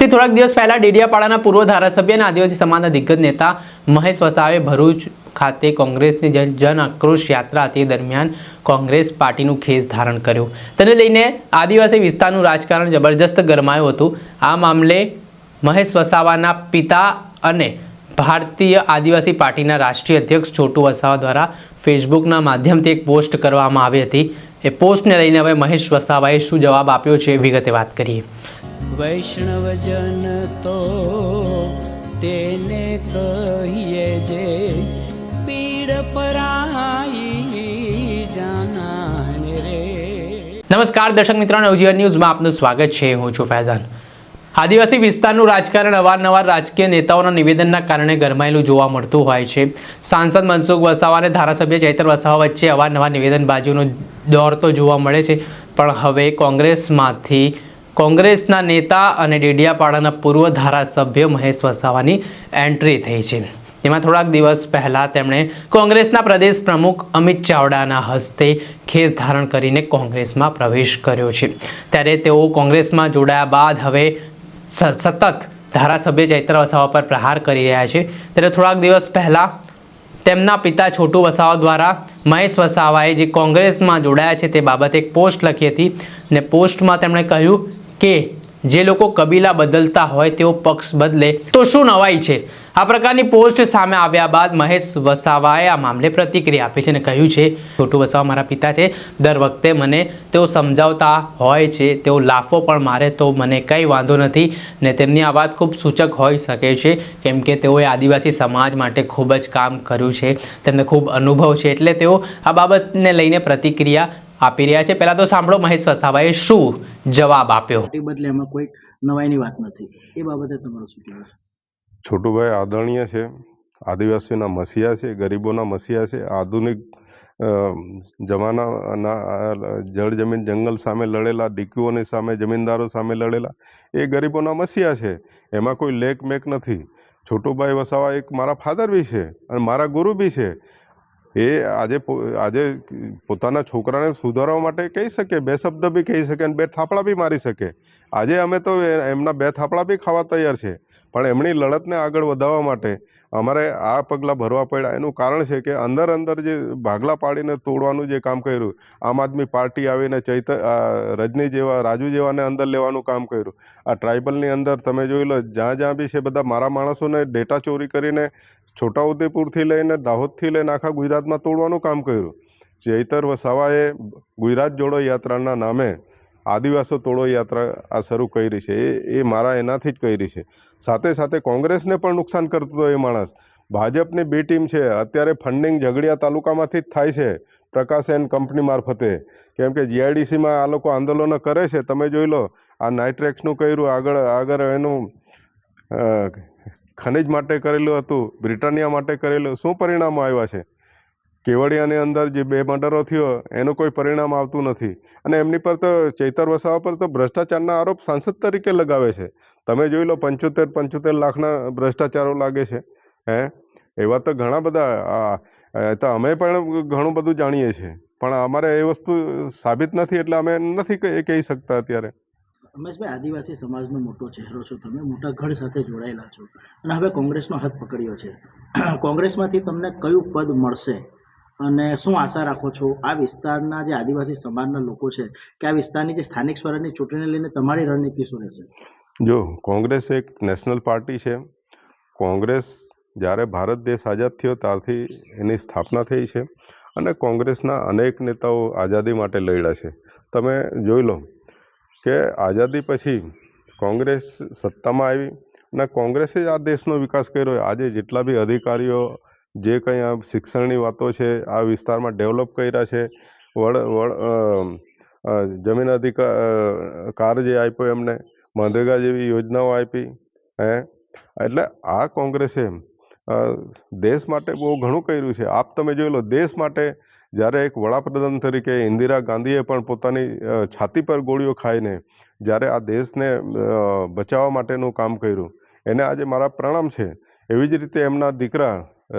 તે થોડાક દિવસ પહેલા ડેડિયાપાડાના પૂર્વ ધારાસભ્ય અને આદિવાસી સમાજના દિગ્ગજ નેતા મહેશ વસાવે ભરૂચ ખાતે કોંગ્રેસની જન આક્રોશ યાત્રા હતી દરમિયાન કોંગ્રેસ પાર્ટીનું ખેસ ધારણ કર્યું. તેને લઈને આદિવાસી વિસ્તારનું રાજકારણ જબરજસ્ત ગરમાયું હતું. આ મામલે મહેશ વસાવાના પિતા અને ભારતીય આદિવાસી પાર્ટીના રાષ્ટ્રીય અધ્યક્ષ છોટુ વસાવા દ્વારા ફેસબુકના માધ્યમથી એક પોસ્ટ કરવામાં આવી હતી. એ પોસ્ટને લઈને હવે મહેશ વસાવાએ શું જવાબ આપ્યો છે વિગતે વાત કરીએ. વૈષ્ણવજન તો તેને કહીએ જે પીડ પરાઈ જાનાને રે. નમસ્કાર દર્શક મિત્રો, નવજીવન ન્યૂઝમાં આપનું સ્વાગત છે. હું છું ફૈઝાન. આદિવાસી વિસ્તારનું રાજકારણ અવારનવાર રાજકીય નેતાઓના નિવેદનના કારણે ગરમાયેલું જોવા મળતું હોય છે. સાંસદ મનસુખ વસાવા અને ધારાસભ્ય ચૈતર વસાવા વચ્ચે અવારનવાર નિવેદનબાજીનો દોર તો જોવા મળે છે, પણ હવે કોંગ્રેસમાંથી કોંગ્રેસના નેતા અને ડેડિયાપાડાના પૂર્વ ધારાસભ્ય મહેશ વસાવાની એન્ટ્રી થઈ છે. તેમાં થોડાક દિવસ પહેલાં તેમણે કોંગ્રેસના પ્રદેશ પ્રમુખ અમિત ચાવડાના હસ્તે ખેસ ધારણ કરીને કોંગ્રેસમાં પ્રવેશ કર્યો છે. ત્યારે તેઓ કોંગ્રેસમાં જોડાયા બાદ હવે સતત ધારાસભ્ય ચૈતર વસાવા પર પ્રહાર કરી રહ્યા છે. ત્યારે થોડાક દિવસ પહેલાં તેમના પિતા છોટુ વસાવા દ્વારા મહેશ વસાવાએ જે કોંગ્રેસમાં જોડાયા છે તે બાબતે એક પોસ્ટ લખી હતી અને પોસ્ટમાં તેમણે કહ્યું કે જે લોકો કબીલા બદલતા હોય તેઓ પક્ષ બદલે તો શું નવાઈ છે. આ પ્રકારની પોસ્ટ સામે આવ્યા બાદ મહેશ વસાવાએ આ મામલે પ્રતિક્રિયા આપી છે અને કહ્યું છે, છોટુ વસાવા મારા પિતા છે, દર વખતે મને તેઓ સમજાવતા હોય છે, તેઓ લાફો પણ મારે તો મને કંઈ વાંધો નથી ને તેમની આ વાત ખૂબ સૂચક હોઈ શકે છે કેમ કે તેઓએ આદિવાસી સમાજ માટે ખૂબ જ કામ કર્યું છે, તેમને ખૂબ અનુભવ છે, એટલે તેઓ આ બાબતને લઈને પ્રતિક્રિયા આપી રહ્યા છે. પહેલાં તો સાંભળો મહેશ વસાવાએ શું જવાબ આપ્યો. બદલે એમાં કોઈ નવાઈની વાત નથી. એ બાબતે તમારું શું કહેવું છે? છોટુભાઈ આદરણીય છે, આદિવાસીઓના મસીહા છે, ગરીબોના મસીહા છે. આધુનિક જમાનાના જળ જમીન જંગલ સામે લડેલા, ડીકુઓની સામે, જમીનદારો સામે લડેલા એ ગરીબોના મસીહા છે. એમાં કોઈ લેક મેક નથી. છોટુભાઈ વસાવા એક મારા ફાધર બી છે અને મારા ગુરુ બી છે. એ આજે પોતાના છોકરાને સુધારવા માટે કહી શકે, બે શબ્દ બી કહી શકે અને બે થાપડા બી મારી શકે. આજે અમે તો એમના બે થાપડા બી ખાવા તૈયાર છે, પણ એમની લડતને આગળ વધારવા માટે અમારે આ પગલાં ભરવા પડ્યા. એનું કારણ છે કે અંદર જે ભાગલા પાડીને તોડવાનું જે કામ કર્યું, આમ આદમી પાર્ટી આવીને રજની જેવા, રાજુ જેવાને અંદર લેવાનું કામ કર્યું. આ ટ્રાઇબલની અંદર તમે જોઈ લો, જ્યાં બી છે બધા મારા માણસોને ડેટા ચોરી કરીને છોટાઉદેપુરથી લઈને દાહોદથી લઈને આખા ગુજરાતમાં તોડવાનું કામ કર્યું. ચૈતર વસાવાએ ગુજરાત જોડો યાત્રાના નામે આદિવાસો તોડો યાત્રા આ શરૂ કરી છે. એ મારા એનાથી જ કરી છે. સાથે સાથે કોંગ્રેસને પણ નુકસાન કરતો હતો એ માણસ. ભાજપની બે ટીમ છે, અત્યારે ફંડિંગ ઝઘડિયા તાલુકામાંથી જ થાય છે, પ્રકાશ એન્ડ કંપની મારફતે. કેમ કે જીઆઈડીસીમાં આ લોકો આંદોલનો કરે છે. તમે જોઈ લો, આ નાઇટ્રેક્સનું કર્યું, આગળ એનું ખનિજ માટે કરેલું હતું, બ્રિટાનિયા માટે કરેલું. શું પરિણામો આવ્યા છે? કેવડિયાની અંદર જે 2 મર્ડરો થયો એનું કોઈ પરિણામ આવતું નથી. અને એમની પર તો ચૈતર વસાવા પર તો ભ્રષ્ટાચારના આરોપ સાંસદ તરીકે લગાવે છે. તમે જોઈ લો, 75 લાખના ભ્રષ્ટાચારો લાગે છે. એવા તો ઘણા બધા, તો અમે પણ ઘણું બધું જાણીએ છીએ, પણ અમારે એ વસ્તુ સાબિત નથી એટલે અમે નથી કહી શકતા અત્યારે. રમેશભાઈ, આદિવાસી સમાજનો મોટો ચહેરો છો તમે, મોટા ગઢ સાથે જોડાયેલા છો અને હવે કોંગ્રેસનો હાથ પકડ્યો છે. કોંગ્રેસમાંથી તમને કયું પદ મળશે અને શું આશા રાખો છો? આ વિસ્તારના જે આદિવાસી સમાજના લોકો છે કે આ વિસ્તારની જે સ્થાનિક સ્વરાજની ચૂંટણીને લઈને તમારી રણનીતિ શું રહેશે? જો કોંગ્રેસ એક નેશનલ પાર્ટી છે. કોંગ્રેસ જ્યારે ભારત દેશ આઝાદ થયો ત્યારથી એની સ્થાપના થઈ છે અને કોંગ્રેસના અનેક નેતાઓ આઝાદી માટે લડ્યા છે. તમે જોઈ લો કે આઝાદી પછી કોંગ્રેસ સત્તામાં આવી અને કોંગ્રેસે જ આ દેશનો વિકાસ કર્યો. આજે જેટલા બી અધિકારીઓ જે કંઈ આ શિક્ષણની વાતો છે, આ વિસ્તારમાં ડેવલપ કર્યા છે, જમીન અધિકાર જે આપ્યો એમને, મનરેગા જેવી યોજનાઓ આપી. એટલે આ કોંગ્રેસે દેશ માટે બહુ ઘણું કર્યું છે. આપ તમે જોઈ લો, દેશ માટે જ્યારે એક વડાપ્રધાન તરીકે ઇન્દિરા ગાંધીએ પણ પોતાની છાતી પર ગોળીઓ ખાઈને જ્યારે આ દેશને બચાવવા માટેનું કામ કર્યું, એને આજે મારા પ્રણામ છે. એવી જ રીતે એમના દીકરા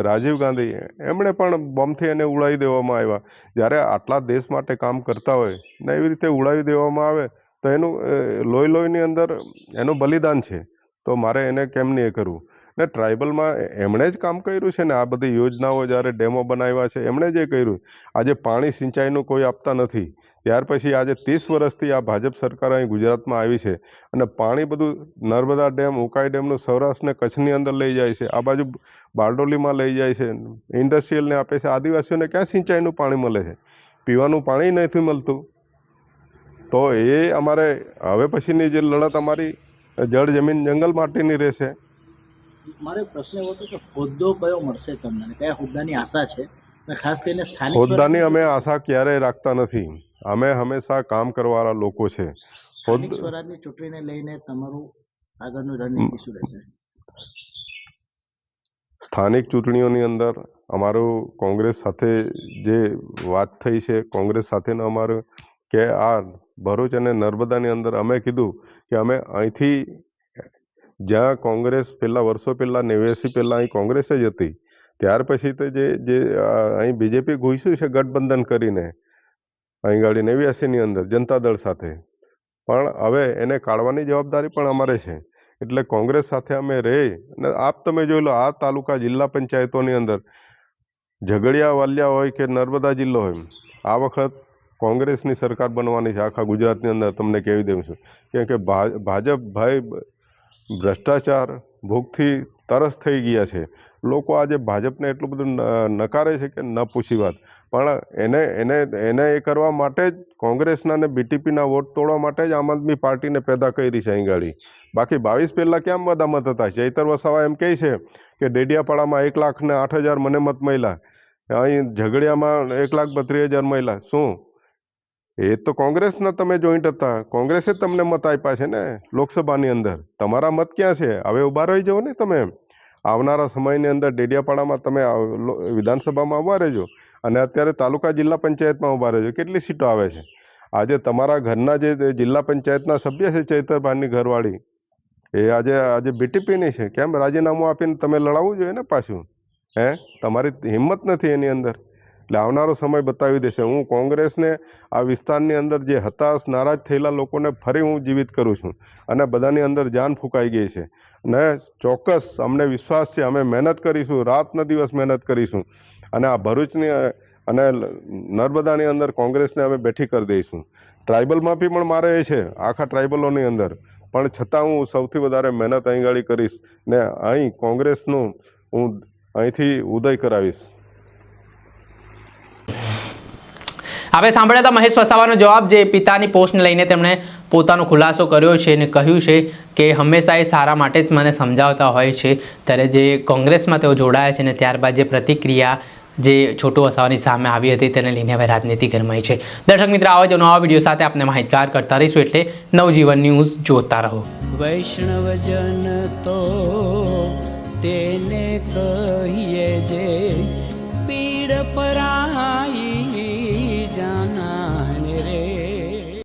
રાજીવ ગાંધી, એમણે પણ બોમ્બથી એને ઉડાવી દેવામાં આવ્યા. જ્યારે આટલા દેશ માટે કામ કરતા હોય ને એવી રીતે ઉડાવી દેવામાં આવે તો એનું લોહીની અંદર એનું બલિદાન છે, તો મારે એને કેમ નહીં એ કરવું? ને ટ્રાઇબલમાં એમણે જ કામ કર્યું છે ને, આ બધી યોજનાઓ જ્યારે ડેમો બનાવ્યા છે એમણે જ એ કર્યું. આજે પાણી સિંચાઈનું કોઈ આપતા નથી, ત્યાર પછી આજે 30 વર્ષથી આ ભાજપ સરકાર અહીં ગુજરાતમાં આવી છે અને પાણી બધું નર્મદા ડેમ, ઉકાઈ ડેમનું સૌરાષ્ટ્ર ને કચ્છની અંદર લઈ જાય છે, આ બાજુ બારડોલીમાં લઈ જાય છે, ઇન્ડસ્ટ્રીયલને આપે છે. આદિવાસીઓને ક્યાં સિંચાઈનું પાણી મળે છે? પીવાનું પાણી નથી મળતું. તો એ અમારે હવે પછીની જે લડત અમારી જળ જમીન જંગલ માટેની રહેશે. મારે પ્રશ્ન એવો હતો કે હોદ્દો કયો મળશે તમને અને કયા હોદ્દાની આશા છે, અને ખાસ કરીને સ્થાનિક હોદ્દાની અમે આશા ક્યારેય રાખતા નથી. અમે હંમેશા કામ કરવાવાળા લોકો છે. સ્થાનિક સ્વરાજની ચૂંટણીને લઈને તમારું આગળનું રણનીતિ શું રહેશે? સ્થાનિક ચૂંટણીઓની અંદર અમારું કોંગ્રેસ સાથે જે વાત થઈ છે, કોંગ્રેસ સાથેનું અમારું કે આ ભરૂચ અને નર્મદાની અંદર અમે કીધું કે અમે અહીંથી, જ્યાં કોંગ્રેસ પહેલાં વર્ષો પહેલાં 89 પહેલાં અહીં કોંગ્રેસ જ હતી, ત્યાર પછી તો જે અહીં બીજેપી ઘૂસ્યું છે ગઠબંધન કરીને અહીં ગાડી 89ની અંદર જનતા દળ સાથે, પણ હવે એને કાઢવાની જવાબદારી પણ અમારે છે. એટલે કોંગ્રેસ સાથે અમે રહી અને આપ તમે જોઈ લો, આ તાલુકા જિલ્લા પંચાયતોની અંદર ઝઘડિયા વાલિયા હોય કે નર્મદા જિલ્લો હોય, આ વખત કોંગ્રેસની સરકાર બનવાની છે આખા ગુજરાતની અંદર. તમને કહેવી દઉં છું કેમ કે ભાજપ ભાઈ ભ્રષ્ટાચાર ભૂખથી તરસ થઈ ગયા છે. લોકો આજે ભાજપને એટલું બધું નકારે છે કે ન પૂછી વાત. પણ એને એ કરવા માટે જ કોંગ્રેસના ને બીટીપીના વોટ તોડવા માટે જ આમ આદમી પાર્ટીને પેદા કરી છે અહીં ગાડી. બાકી 22 પહેલાં ક્યાં બધા મત હતા? ચૈતર વસાવા એમ કહે છે કે ડેડિયાપાડામાં 1,08,000 મને મત મળ્યા, અહીં ઝઘડિયામાં 1,32,000 મળ્યા. શું એ તો કોંગ્રેસના તમે જોઈન્ટ હતા, કોંગ્રેસે જ તમને મત આપ્યા છે ને લોકસભાની અંદર. તમારા મત ક્યાં છે? હવે ઊભા રહી જાઓ ને તમે. આવનારા સમયની અંદર ડેડિયાપાડામાં તમે વિધાનસભામાં ઊભા રહેજો અને અત્યારે તાલુકા જિલ્લા પંચાયતમાં ઊભા રહેજો. કેટલી સીટો આવે છે? આજે તમારા ઘરના જે જિલ્લા પંચાયતના સભ્ય છે ચૈતરભાઈની ઘરવાળી, એ આજે બીટીપીની છે. કેમ રાજીનામું આપીને તમે લડાવવું જોઈએ ને પાછું? તમારી હિંમત નથી એની અંદર. એટલે આવનારો સમય બતાવી દેશે. હું કોંગ્રેસને આ વિસ્તારની અંદર જે હતાશ નારાજ થયેલા લોકોને ફરી હું જીવિત કરું છું અને બધાની અંદર જાન ફૂંકાઈ ગઈ છે. ને ચોક્કસ અમને વિશ્વાસ છે, અમે મહેનત કરીશું, રાતનો દિવસ મહેનત કરીશું અને આ ભરૂચની અને નર્મદાની અંદર કોંગ્રેસને અમે બેઠી કરી દઈશું. ટ્રાઇબલમાંથી પણ મારે એ છે, આખા ટ્રાઇબલોની અંદર, પણ છતાં હું સૌથી વધારે મહેનત અહીં ગાડી કરીશ ને અહીં કોંગ્રેસનું હું અહીંથી ઉદય કરાવીશ. આપણે સાંભળ્યા હતા મહેશ વસાવાનો જવાબ, જે પિતાની પોસ્ટને લઈને તેમણે પોતાનો ખુલાસો કર્યો છે અને કહ્યું છે કે હંમેશા એ સારા માટે જ મને સમજાવતા હોય છે. ત્યારે જે કોંગ્રેસમાં તેઓ જોડાયા છે અને ત્યારબાદ જે પ્રતિક્રિયા જે છોટુ વસાવાની સામે આવી હતી તેને લઈને હવે રાજનીતિ ગરમાઈ છે. દર્શક મિત્રો, આવા જ નવા વિડીયો સાથે આપણે માહિતગાર કરતા રહીશું, એટલે નવજીવન ન્યૂઝ જોતા રહો. વૈષ્ણવજન તો તેને કહીએ જે